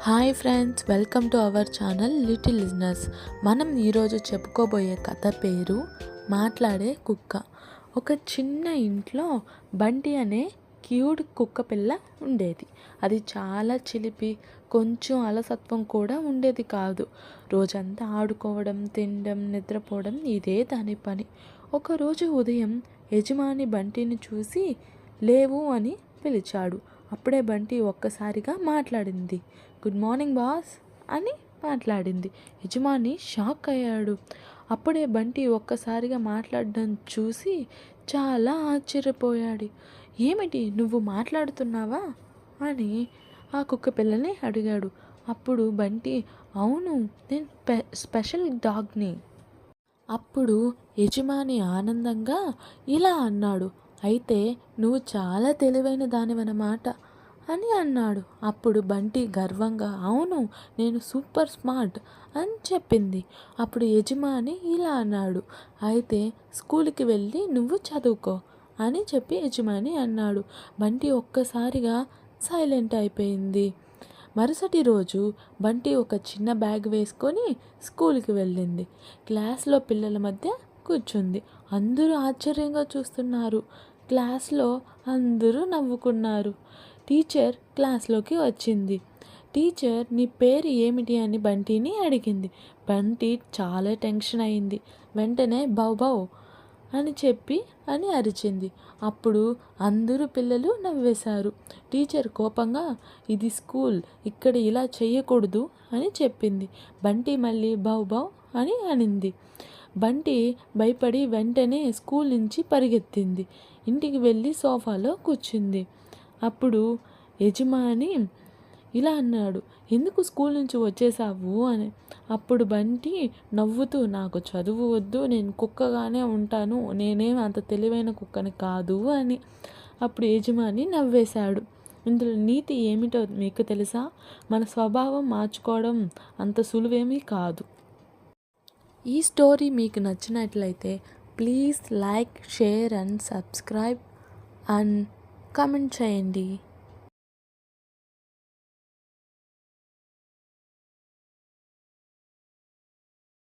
Hi friends, welcome to our channel little listeners. మనం ఈరోజు చెప్పుకోబోయే కథ పేరు మాట్లాడే కుక్క. ఒక చిన్న ఇంట్లో బంటి అనే క్యూట్ కుక్క పిల్ల ఉండేది. అది చాలా చిలిపి, కొంచెం అలసత్వం కూడా ఉండేది కాదు. రోజంతా ఆడుకోవడం, తినడం, నిద్రపోవడం ఇదే దాని పని. ఒకరోజు ఉదయం యజమాని బంటిని చూసి లేవు అని పిలిచాడు. అప్పుడే బంటి ఒక్కసారిగా మాట్లాడింది. గుడ్ మార్నింగ్ బాస్ అని మాట్లాడింది. యజమాని షాక్ అయ్యాడు. అప్పుడే బంటి ఒక్కసారిగా మాట్లాడడం చూసి చాలా ఆశ్చర్యపోయాడు. ఏమిటి, నువ్వు మాట్లాడుతున్నావా అని ఆ కుక్క పిల్లని అడిగాడు. అప్పుడు బంటి, అవును, నేను స్పెషల్ డాగ్ని. అప్పుడు యజమాని ఆనందంగా ఇలా అన్నాడు, అయితే నువ్వు చాలా తెలివైన దానివన్నమాట అని అన్నాడు. అప్పుడు బంటి గర్వంగా, అవును, నేను సూపర్ స్మార్ట్ అని చెప్పింది. అప్పుడు యజమాని ఇలా అన్నాడు, అయితే స్కూల్కి వెళ్ళి నువ్వు చదువుకో అని చెప్పి యజమాని అన్నాడు. బంటి ఒక్కసారిగా సైలెంట్ అయిపోయింది. మరుసటి రోజు బంటి ఒక చిన్న బ్యాగ్ వేసుకొని స్కూల్కి వెళ్ళింది. క్లాస్లో పిల్లల మధ్య కూర్చుంది. అందరూ ఆశ్చర్యంగా చూస్తున్నారు. క్లాస్లో అందరూ నవ్వుకున్నారు. టీచర్ క్లాస్లోకి వచ్చింది. టీచర్, నీ పేరు ఏమిటి అని బంటిని అడిగింది. బంటి చాలా టెన్షన్ అయింది. వెంటనే బౌ బౌ అని అరిచింది. అప్పుడు అందరూ పిల్లలు నవ్వేశారు. టీచర్ కోపంగా, ఇది స్కూల్, ఇక్కడ ఇలా చెయ్యకూడదు అని చెప్పింది. బంటి మళ్ళీ బౌ బౌ అని అనింది. బంటి భయపడి వెంటనే స్కూల్ నుంచి పరిగెత్తింది. ఇంటికి వెళ్ళి సోఫాలో కూర్చుంది. అప్పుడు యజమాని ఇలా అన్నాడు, ఎందుకు స్కూల్ నుంచి వచ్చేసావు అని. అప్పుడు బంటి నవ్వుతూ, నాకు చదువు వద్దు, నేను కుక్కగానే ఉంటాను, నేనేం అంత తెలివైన కుక్కని కాదు అని. అప్పుడు యజమాని నవ్వేశాడు. ఇందులో నీతి ఏమిటో మీకు తెలుసా? మన స్వభావం మార్చుకోవడం అంత సులువేమీ కాదు. ఈ స్టోరీ మీకు నచ్చినట్లయితే please like, share and subscribe and comment చేయండి.